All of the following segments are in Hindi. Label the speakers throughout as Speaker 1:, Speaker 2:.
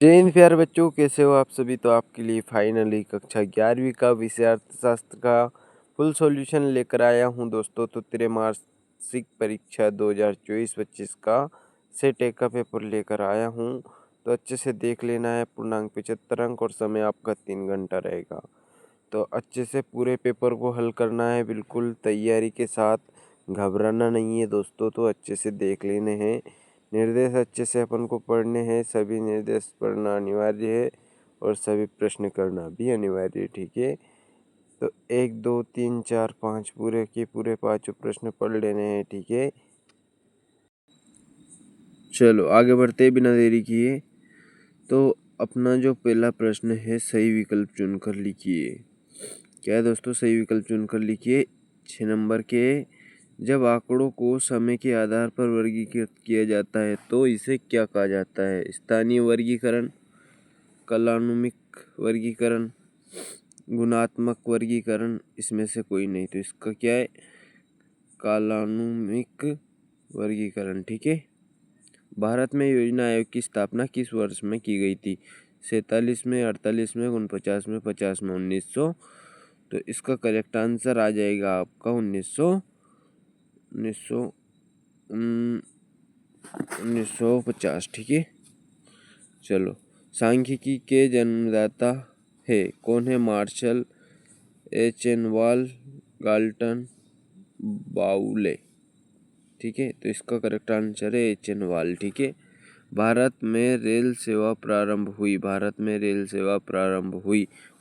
Speaker 1: जय हिंद प्यारे बच्चों, कैसे हो आप सभी। तो आपके लिए फाइनली कक्षा 11वीं का विषय अर्थशास्त्र का फुल सॉल्यूशन लेकर आया हूं दोस्तों। तो त्रैमासिक परीक्षा 2024-25 का सेट ए का पेपर लेकर आया हूं। तो अच्छे से देख लेना है। पूर्णांक 75 अंक और समय आपका 3 घंटा रहेगा। तो अच्छे से पूरे पेपर को हल करना है, बिल्कुल तैयारी के साथ, घबराना नहीं है दोस्तों। तो अच्छे से देख लेने हैं, निर्देश अच्छे से अपन को पढ़ने हैं। सभी निर्देश पढ़ना अनिवार्य है और सभी प्रश्न करना भी अनिवार्य है, ठीक है। तो 1 2 3 4 5 पूरे के पूरे 5 प्रश्न पढ़ लेने हैं, ठीक है। चलो आगे बढ़ते बिना देरी किए। तो अपना जो पहला प्रश्न है, सही विकल्प चुनकर लिखिए। क्या है दोस्तों, सही विकल्प चुनकर लिखिए। 6 नंबर के, जब आंकड़ों को समय के आधार पर वर्गीकृत किया जाता है तो इसे क्या कहा जाता है। स्थानीय वर्गीकरण, कालानुक्रमिक वर्गीकरण, गुणात्मक वर्गीकरण, इसमें से कोई नहीं। तो इसका क्या है, कालानुक्रमिक वर्गीकरण, ठीक है। भारत में योजना आयोग की स्थापना किस वर्ष में की गई थी। 47 में, 48 में, 49 में, 50 में, 1900। तो इसका करेक्ट आंसर आ जाएगा आपका 1950, ठीक है। चलो, सांख्यिकी के जन्मदाता है कौन है। मार्शल, एचेनवाल, गाल्टन, बाउले, ठीक है। तो इसका करेक्ट आंसर है एचेनवाल, ठीक है। भारत में रेल सेवा प्रारंभ हुई।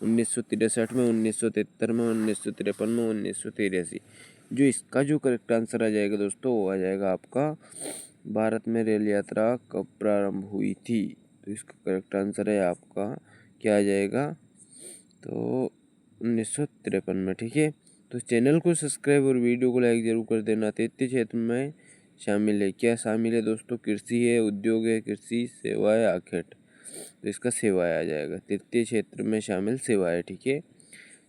Speaker 1: 1963 में, 1973 में, 1953 में, 1983। जो इसका जो करेक्ट आंसर आ जाएगा दोस्तों, वो आ जाएगा आपका, भारत में रेल यात्रा कब प्रारंभ हुई थी। तो इसका करेक्ट आंसर है आपका, क्या आ जाएगा, तो 1953 में, ठीक है। तो चैनल को सब्सक्राइब और वीडियो को लाइक जरूर कर देना। तृतीय क्षेत्र में शामिल है, क्या शामिल है दोस्तों। कृषि है, उद्योग है, कृषि, सेवाएं, आखेट। तो इसका सेवाएं आ जाएगा। तृतीय क्षेत्र में शामिल सेवाएं, ठीक है।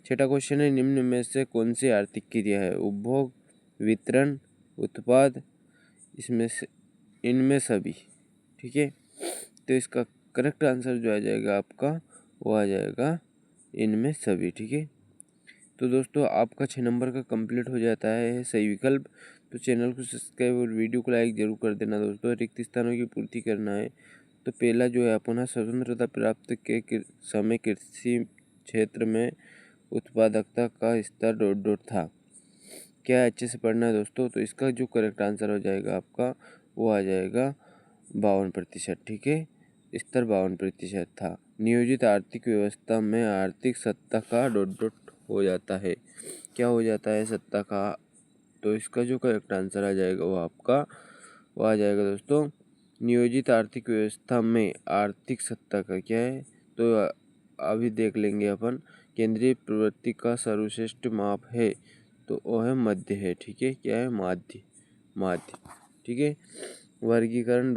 Speaker 1: छठा क्वेश्चन है, निम्न में से कौन सी आर्थिक क्रिया है। उपभोग, वितरण, उत्पाद, इनमें सभी, ठीक है। तो इसका करेक्ट आंसर जो आ जाएगा आपका, वो आ जाएगा इनमें सभी, ठीक है। तो दोस्तों आपका 6 नंबर का कंप्लीट हो जाता है सही विकल्प। तो चैनल को सब्सक्राइब और वीडियो को लाइक जरूर कर देना दोस्तों। रिक्त स्थानों की पूर्ति करना है। तो पहला जो है, अपना स्वतंत्रता प्राप्त के समय कृषि क्षेत्र में उत्पादकता का स्तर ... था। क्या अच्छे से पढ़ना है दोस्तों। तो इसका जो करेक्ट आंसर हो जाएगा आपका, वो आ जाएगा 52%, ठीक है। स्तर 52% था। नियोजित आर्थिक व्यवस्था में आर्थिक सत्ता का ... हो जाता है। क्या हो जाता है, सत्ता का। तो इसका जो करेक्ट आंसर आ जाएगा वो आपका, वो आ जाएगा दोस्तों, नियोजित आर्थिक व्यवस्था में आर्थिक सत्ता का क्या है। तो अभी देख लेंगे अपन। केंद्रीय प्रवृत्ति का सर्वश्रेष्ठ माप है, तो वो है मध्य है, ठीक है। क्या है, माध्य, ठीक है। वर्गीकरण ...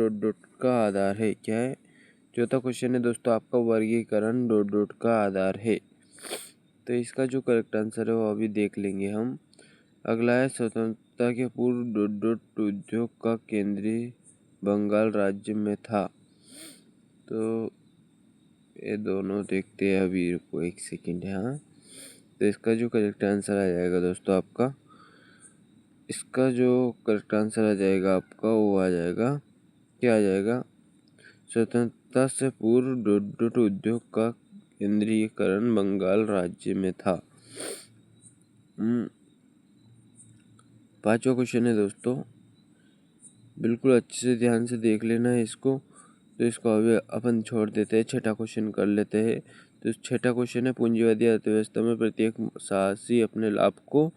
Speaker 1: का आधार है, क्या है। चौथा क्वेश्चन है दोस्तों आपका, वर्गीकरण ... का आधार है। तो इसका जो करेक्ट आंसर है वो अभी देख लेंगे हम। अगला है, स्वतंत्रता के पूर्व ... उद्योग का केंद्रीय बंगाल राज्य में था। तो ये दोनों देखते हैं अभी, रुको एक सेकेंड। हाँ, तो इसका जो करेक्ट आंसर आ जाएगा दोस्तों आपका, इसका जो करेक्ट आंसर आ जाएगा आपका, वो आ जाएगा, क्या आ जाएगा, स्वतंत्रता से पूर्व ... उद्योग का केंद्रीयकरण बंगाल राज्य में था। पांचवा क्वेश्चन है दोस्तों, बिल्कुल अच्छे से ध्यान से देख लेना है इसको। तो इसको अभी अपन छोड़ देते हैं, छठा क्वेश्चन कर लेते हैं। तो छठा क्वेश्चन है, पूंजीवादी अर्थव्यवस्था में प्रत्येक साहसी अपने लाभ को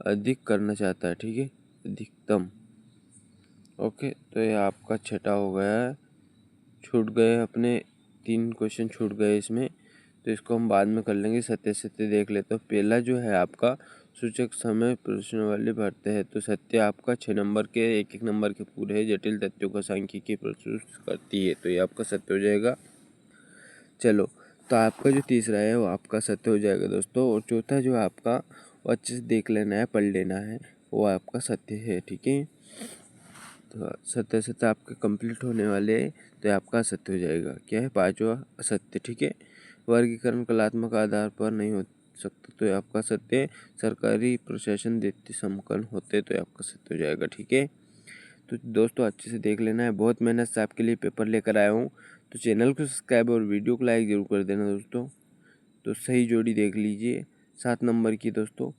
Speaker 1: अधिक करना चाहता है, ठीक है, अधिकतम। ओके, तो ये आपका छठा हो गया है। छूट गए अपने 3 क्वेश्चन छूट गए इसमें। तो इसको हम बाद में कर लेंगे। सत्य देख लेते। तो पहला जो है आपका, सूचक समय प्रश्नावली भरते हैं। तो सत्य आपका 6 नंबर के, 1-1 नंबर के पूरे जटिल तथ्यों का सांख्यिकी प्रस्तुत करती है। तो ये आपका सत्य हो जाएगा। चलो, तो आपका जो तीसरा है वो आपका सत्य हो जाएगा दोस्तों। और चौथा जो आपका, वो अच्छे से देख लेना है, पढ़ लेना है, वो आपका सत्य है, ठीक है। सत्य असत्य आपके कंप्लीट होने वाले हैं, तो आपका असत्य हो जाएगा। क्या है? पांचवा असत्य। ठीक है, वर्गीकरण कलात्मक आधार पर नहीं हो सकता, तो आपका सत्य। सरकारी प्रशासन दैत्य समकन होते, तो आपका सत्य हो जाएगा। ठीक है, तो दोस्तों अच्छे से देख लेना है, बहुत मेहनत से आपके लिए पेपर लेकर आया हूँ। तो चैनल को सब्सक्राइब और वीडियो को लाइक जरूर कर देना दोस्तों। तो सही जोड़ी देख लीजिए 7 नंबर की दोस्तों।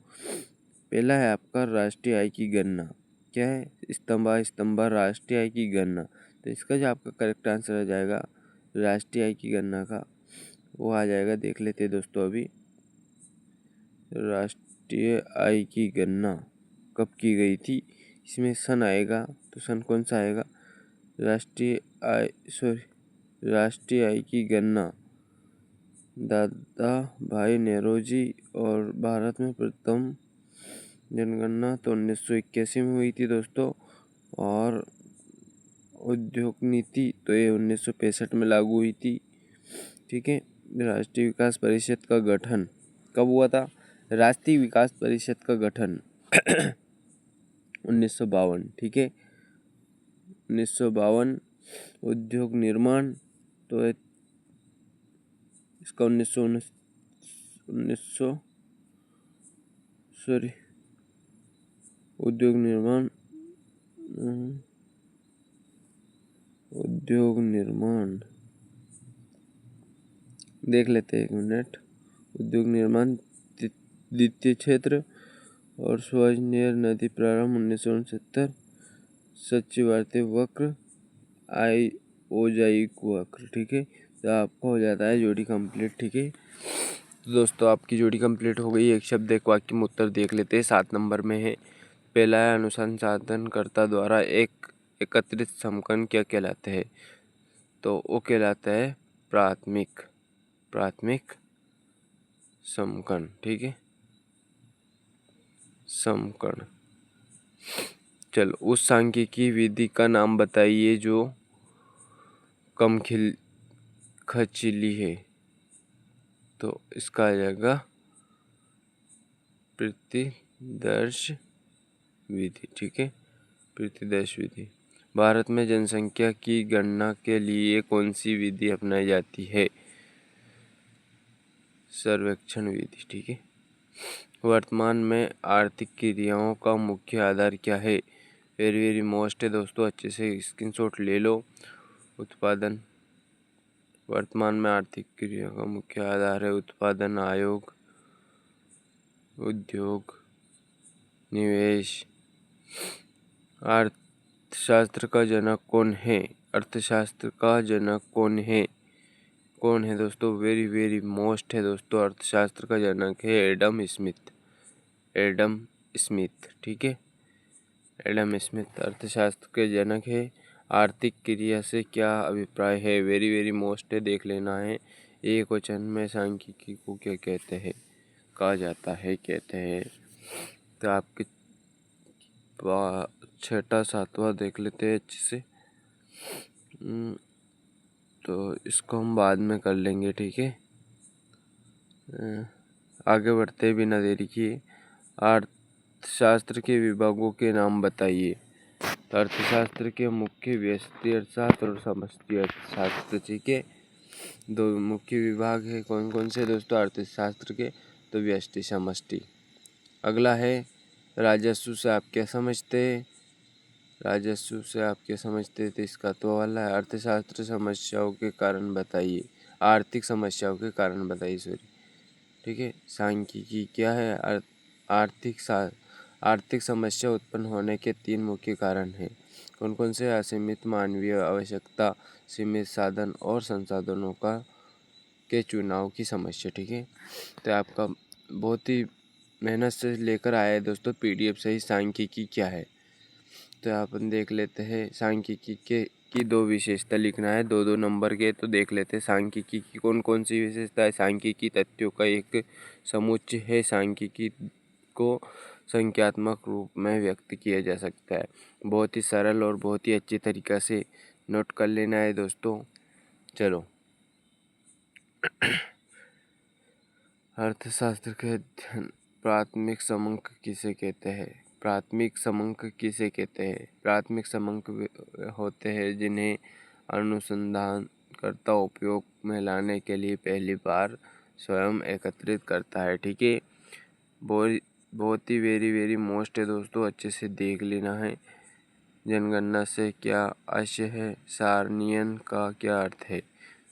Speaker 1: पहला है आपका राष्ट्रीय आय की गणना। क्या है? स्तंभा राष्ट्रीय आय की गणना। तो इसका जो आपका करेक्ट आंसर आ जाएगा राष्ट्रीय आय की गणना का, वो आ जाएगा। देख लेते हैं दोस्तों अभी। राष्ट्रीय आय की गणना कब की गई थी, इसमें सन आएगा, तो सन कौन सा आएगा? राष्ट्रीय आय की गणना दादा भाई नेहरूजी और भारत में प्रथम जनगणना तो 1981 में हुई थी दोस्तों। और उद्योग नीति तो ये 1965 में लागू हुई थी। ठीक है, राष्ट्रीय विकास परिषद का गठन कब हुआ था? राष्ट्रीय विकास परिषद का गठन 1952। ठीक है, 1952। उद्योग निर्माण तो इसका 1900 सॉरी उद्योग निर्माण देख लेते हैं, 1 मिनट। उद्योग निर्माण द्वितीय क्षेत्र और स्वनिर्भर नदी प्रारंभ 1969। सचिवार्थी वक्र आयोजायिक वक्र। ठीक है, तो आपका हो जाता है जोड़ी कंप्लीट। ठीक है, तो दोस्तों आपकी जोड़ी कंप्लीट हो गई। एक शब्द एक वाक्य में उत्तर देख लेते हैं। 7 नंबर में है, पहला है अनुसंधानकर्ता द्वारा एक एकत्रित समकन क्या कहलाते हैं? तो वो कहलाता है प्राथमिक समकन। ठीक है, समकन। चलो, उस सांख्यिकी विधि का नाम बताइए जो कम खर्चीली है। तो इसका आ जाएगा प्रतिदर्श विधि। ठीक है, प्रतिदर्श विधि। भारत में जनसंख्या की गणना के लिए कौन सी विधि अपनाई जाती है? सर्वेक्षण विधि। ठीक है, वर्तमान में आर्थिक क्रियाओं का मुख्य आधार क्या है? वेरी वेरी मोस्ट है दोस्तों, अच्छे से स्क्रीनशॉट ले लो। उत्पादन। वर्तमान में आर्थिक क्रिया का मुख्य आधार है उत्पादन, आयोग, उद्योग, निवेश। अर्थशास्त्र का जनक कौन है? अर्थशास्त्र का जनक कौन है? कौन है दोस्तों? वेरी वेरी मोस्ट है दोस्तों, अर्थशास्त्र का जनक है एडम स्मिथ। ठीक है, एडम स्मिथ अर्थशास्त्र के जनक है। आर्थिक क्रिया से क्या अभिप्राय है? वेरी वेरी मोस्ट है, देख लेना है। एक वचन में सांख्यिकी को क्या कहते हैं? कहा जाता है, कहते हैं। तो आपके 6वां 7वां देख लेते हैं अच्छे से। तो इसको हम बाद में कर लेंगे। ठीक है, आगे बढ़ते बिना देरी किए। अर्थशास्त्र के विभागों के नाम बताइए। तो अर्थशास्त्र के मुख्य व्यष्टि अर्थशास्त्र और समष्टि अर्थशास्त्र। ठीक है, 2 मुख्य विभाग है। कौन कौन से दोस्तों अर्थशास्त्र के? तो व्यष्टि, समष्टि। अगला है राजस्व से आप क्या समझते हैं? राजस्व से आप क्या समझते हैं? तो इसका तो वाला है अर्थशास्त्र समस्याओं के कारण बताइए, आर्थिक समस्याओं के कारण बताइए, सॉरी। ठीक है, सांख्यिकी क्या है? आर्थिक समस्या उत्पन्न होने के 3 मुख्य कारण हैं। कौन कौन से? असीमित मानवीय आवश्यकता, सीमित साधन और संसाधनों के चुनाव की समस्या। ठीक है, तो आपका बहुत ही मेहनत से लेकर आया है दोस्तों PDF सही सांख्यिकी क्या है। तो अपन देख लेते हैं सांख्यिकी की 2 विशेषता लिखना है, 2-2 नंबर के। तो देख लेते हैं सांख्यिकी की कौन कौन सी विशेषता है। सांख्यिकी तथ्यों का एक समुच्चय है। सांख्यिकी को संख्यात्मक रूप में व्यक्त किया जा सकता है। बहुत ही सरल और बहुत ही अच्छी तरीक़ा से नोट कर लेना है दोस्तों। चलो, अर्थशास्त्र के अध्ययन प्राथमिक समंक किसे कहते हैं? प्राथमिक समंक किसे कहते हैं? प्राथमिक समंक होते हैं जिन्हें अनुसंधानकर्ता उपयोग में लाने के लिए पहली बार स्वयं एकत्रित करता है। ठीक है, बहुत ही वेरी मोस्ट है दोस्तों, अच्छे से देख लेना है। जनगणना से क्या आशय है? सारणियन का क्या अर्थ है?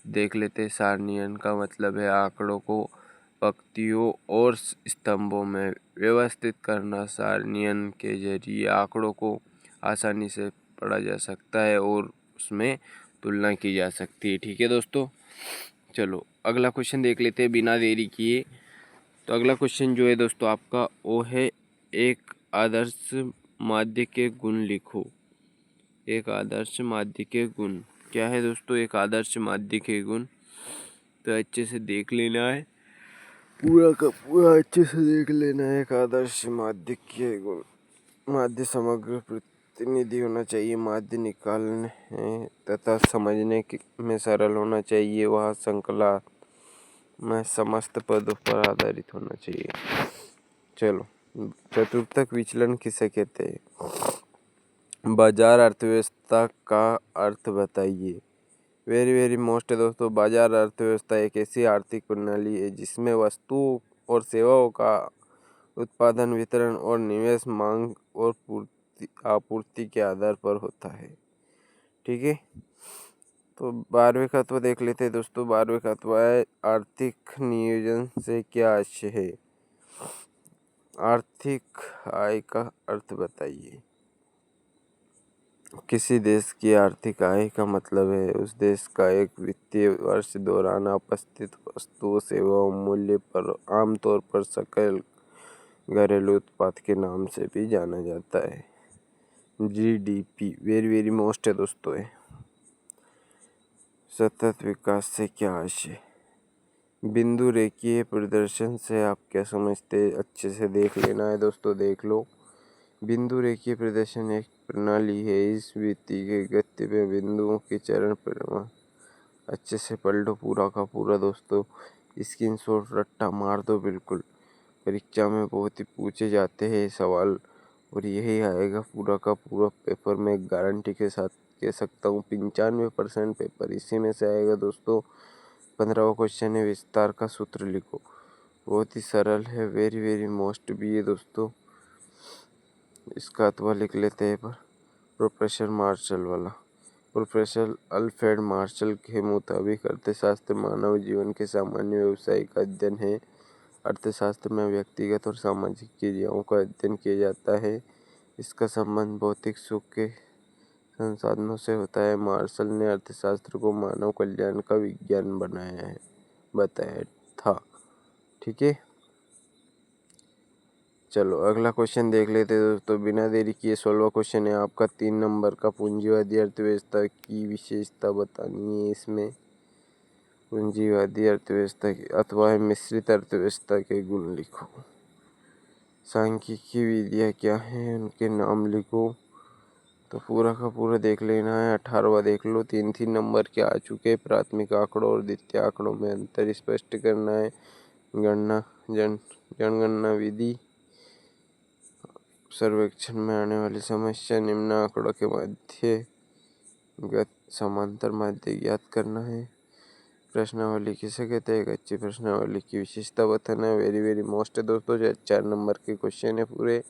Speaker 1: देख लेते हैं। सारणियन का मतलब है आंकड़ों को पंक्तियों और स्तंभों में व्यवस्थित करना। सारणियन के जरिए आंकड़ों को आसानी से पढ़ा जा सकता है और उसमें तुलना की जा सकती है। ठीक है दोस्तों, चलो अगला क्वेश्चन देख लेते हैं बिना देरी किए। तो अगला क्वेश्चन जो है दोस्तों आपका वो है, एक आदर्श माध्य के गुण लिखो। एक आदर्श माध्य के गुण क्या है दोस्तों? एक आदर्श माध्य के गुण तो अच्छे से देख लेना है, पूरा का पूरा अच्छे से देख लेना है। एक आदर्श माध्य के गुण, माध्य समग्र प्रतिनिधि होना चाहिए, माध्य निकालने तथा समझने में सरल होना चाहिए, वह श्रृंखला में समस्त पदों पर आधारित होना चाहिए। चलो, चतुर्थक विचलन किसे कहते हैं? बाजार अर्थव्यवस्था का अर्थ बताइए। वेरी मोस्ट है दोस्तों, बाजार अर्थव्यवस्था एक ऐसी आर्थिक प्रणाली है जिसमें वस्तुओं और सेवाओं का उत्पादन, वितरण और निवेश मांग और आपूर्ति के आधार पर होता है। ठीक है, तो 12वें तत्व देख लेते हैं दोस्तों। 12वें तत्व है, आर्थिक नियोजन से क्या आशय है? आर्थिक आय का अर्थ बताइए। किसी देश की आर्थिक आय का मतलब है उस देश का एक वित्तीय वर्ष दौरान उपस्थित वस्तुओं सेवाओं मूल्य पर आमतौर पर सकल घरेलू उत्पाद के नाम से भी जाना जाता है। GDP वेरी मोस्ट है दोस्तों है। सतत विकास से क्या आशय? बिंदु रेखीय प्रदर्शन से आप क्या समझते हैं? अच्छे से देख लेना है दोस्तों, देख लो। बिंदु रेखीय प्रदर्शन एक प्रणाली है, इस वित्तीय के गति में बिंदुओं के चरण परिमाण अच्छे से पढ़ लो पूरा का पूरा दोस्तों। स्क्रीनशॉट रट्टा मार दो, बिल्कुल परीक्षा में बहुत ही पूछे जाते हैं सवाल और यही आएगा पूरा का पूरा पेपर में गारंटी के साथ कह सकता हूँ। 95% पेपर इसी में से आएगा दोस्तों। 15वां क्वेश्चन है, विस्तार का सूत्र लिखो। बहुत ही सरल है, वेरी मोस्ट भी है दोस्तों। इसका अथवा लिख लेते हैं पर प्रोफेसर मार्शल वाला। प्रोफेसर अल्फ्रेड मार्शल के मुताबिक अर्थशास्त्र मानव जीवन के सामान्य व्यावसायिक अध्ययन है। अर्थशास्त्र में व्यक्तिगत और सामाजिक क्रियाओं का अध्ययन किया जाता है। इसका संबंध भौतिक सुख के संसाधनों से होता है। मार्शल ने अर्थशास्त्र को मानव कल्याण का विज्ञान बताया था। ठीक है, चलो अगला क्वेश्चन देख लेते हैं दोस्तों बिना देरी किए। 16वां क्वेश्चन है आपका 3 नंबर का, पूंजीवादी अर्थव्यवस्था की विशेषता बतानी है। इसमें पूंजीवादी अर्थव्यवस्था की अथवा मिश्रित अर्थव्यवस्था के गुण लिखो। सांख्यिकी विधियाँ क्या हैं, उनके नाम लिखो। तो पूरा का पूरा देख लेना है। 18वां देख लो। 3 नंबर के आ चुके। प्राथमिक आंकड़ों और द्वितीय आंकड़ों में अंतर स्पष्ट करना है। जनगणना विधि, सर्वेक्षण में आने वाली समस्या, निम्न आंकड़ों के मध्यगत समांतर माध्य ज्ञात करना है। प्रश्नावली किसे कहते हैं? एक अच्छी प्रश्नावली की विशेषता बताना है। वेरी मोस्ट है दोस्तों। 4 नंबर के क्वेश्चन है पूरे।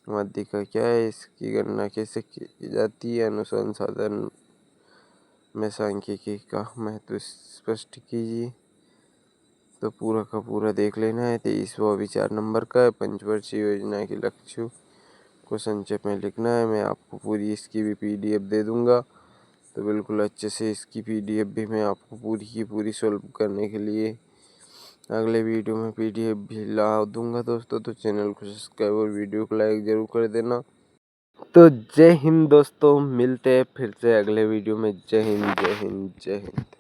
Speaker 1: माध्यिका क्या है, इसकी गणना कैसे की जाती है, अनुसंधान में सांख्यिकी का महत्व स्पष्ट कीजिए। तो पूरा का पूरा देख लेना है। 23वां भी 4 नंबर का है। पंचवर्षीय योजना के लक्ष्यों को संक्षेप में लिखना है। मैं आपको पूरी इसकी भी PDF दे दूंगा, तो बिल्कुल अच्छे से इसकी PDF भी मैं आपको पूरी की पूरी सॉल्व करने के लिए अगले वीडियो में PDF भी ला दूंगा दोस्तों। तो चैनल को सब्सक्राइब और वीडियो को लाइक ज़रूर कर देना। तो जय हिंद दोस्तों, मिलते हैं फिर से अगले वीडियो में। जय हिंद जय हिंद जय हिंद।